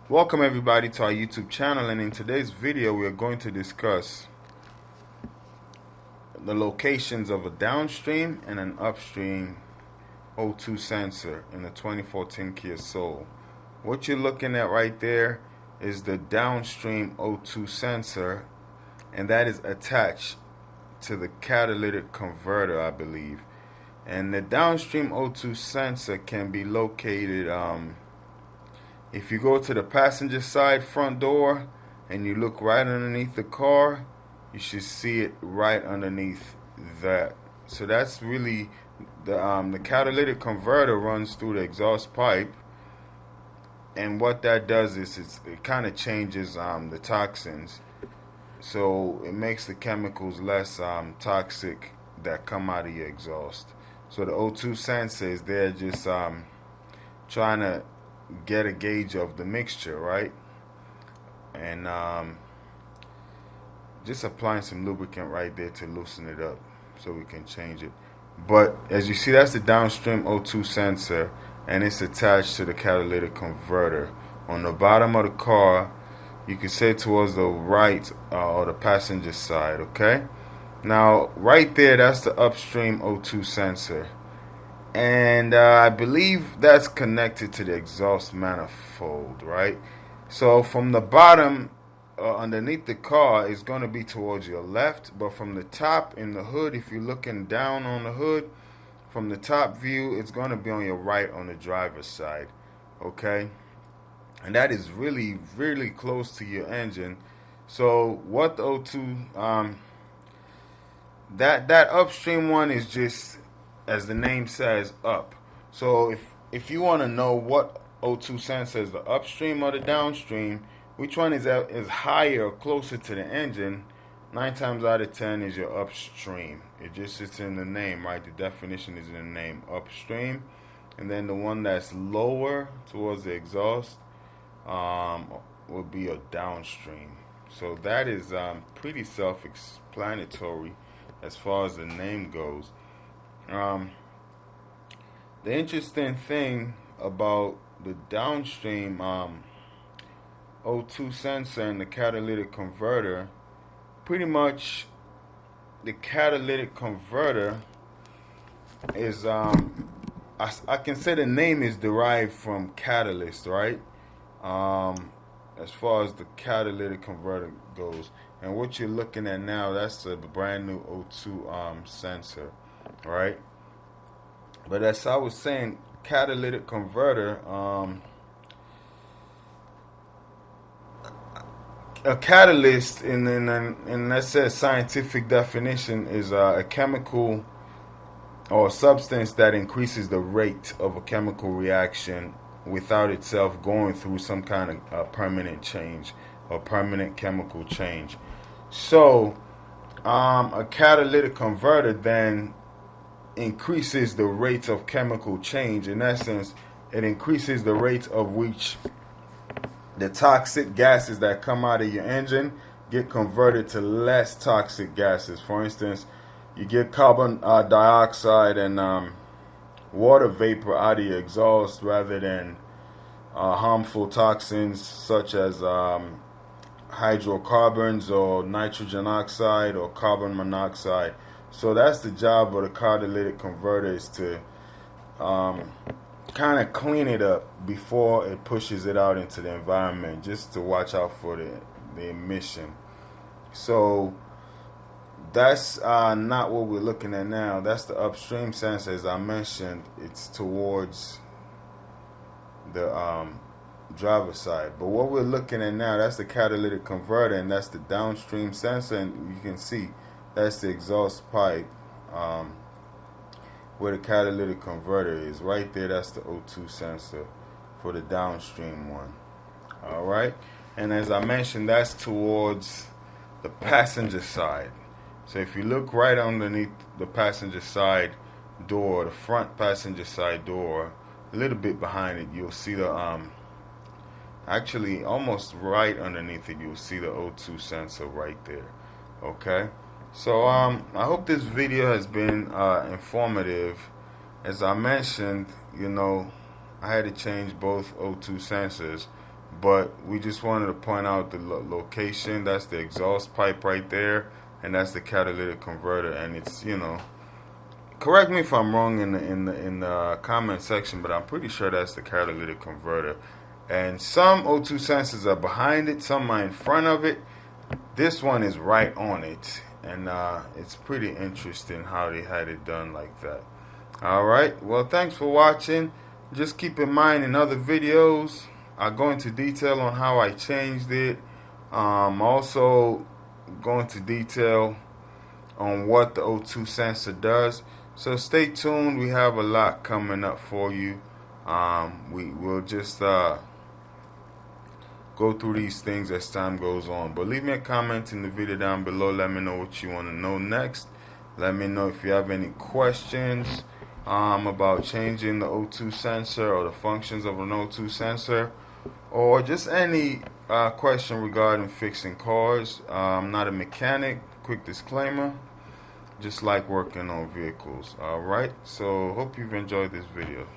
Welcome everybody to our YouTube channel, and in today's video we are going to discuss the locations of a downstream and an upstream O2 sensor in the 2014 Kia Soul. What you're looking at right there is the downstream O2 sensor, and that is attached to the catalytic converter, I believe. And the downstream O2 sensor can be located if you go to the passenger side front door and you look right underneath the car, you should see it right underneath that. So that's really the catalytic converter runs through the exhaust pipe, and what that does is it kind of changes the toxins, so it makes the chemicals less toxic that come out of your exhaust. So the O2 sensor is there just trying to get a gauge of the mixture, right? And just applying some lubricant right there to loosen it up so we can change it. But as you see, that's the downstream O2 sensor, and it's attached to the catalytic converter. On the bottom of the car, you can say towards the right or the passenger side, okay? Now, right there, that's the upstream O2 sensor. And I believe that's connected to the exhaust manifold, right? So from the bottom, underneath the car, is going to be towards your left, but from the top in the hood, if you're looking down on the hood, from the top view, it's going to be on your right on the driver's side, okay? And that is really, really close to your engine. So what the O2, that upstream one is just, as the name says, up. So if you want to know what O2 sensor is, the upstream or the downstream, which one is higher or closer to the engine, 9 times out of 10 is your upstream. It just sits in the name, right? The definition is in the name, upstream. And then the one that's lower towards the exhaust will be a downstream. So that is pretty self-explanatory as far as the name goes. The interesting thing about the downstream O2 sensor and the catalytic converter, pretty much the catalytic converter is I can say the name is derived from catalyst, right? As far as the catalytic converter goes. And what you're looking at now, that's a brand new O2 sensor, right? But as I was saying, catalytic converter, a catalyst in let's say a scientific definition is a chemical or a substance that increases the rate of a chemical reaction without itself going through some kind of permanent change or permanent chemical change. So a catalytic converter then increases the rate of chemical change. In essence, it increases the rate of which the toxic gases that come out of your engine get converted to less toxic gases. For instance, you get carbon dioxide and water vapor out of your exhaust rather than harmful toxins such as hydrocarbons or nitrogen oxide or carbon monoxide. So that's the job of the catalytic converter, is to kind of clean it up before it pushes it out into the environment, just to watch out for the emission. So that's not what we're looking at now. That's the upstream sensor. As I mentioned, it's towards the driver's side. But what we're looking at now, that's the catalytic converter, and that's the downstream sensor. And you can see that's the exhaust pipe where the catalytic converter is. Right there, that's the O2 sensor for the downstream one. Alright? And as I mentioned, that's towards the passenger side. So if you look right underneath the passenger side door, the front passenger side door, a little bit behind it, you'll see the actually almost right underneath it, you'll see the O2 sensor right there. Okay? So I hope this video has been informative. As I mentioned, I had to change both O2 sensors, but we just wanted to point out the location. That's the exhaust pipe right there, and that's the catalytic converter. And it's, you know, correct me if I'm wrong in the comment section, but I'm pretty sure that's the catalytic converter. And some O2 sensors are behind it, some are in front of it. This one is right on it, and it's pretty interesting how they had it done like that. Alright, well, thanks for watching. Just keep in mind, in other videos I go into detail on how I changed it. Also go into detail on what the O2 sensor does. So stay tuned. We have a lot coming up for you. We will just go through these things as time goes on. But leave me a comment in the video down below. Let me know what you want to know next. Let me know if you have any questions about changing the O2 sensor or the functions of an O2 sensor, or just any question regarding fixing cars. I'm not a mechanic. Quick disclaimer. Just like working on vehicles. Alright, so hope you've enjoyed this video.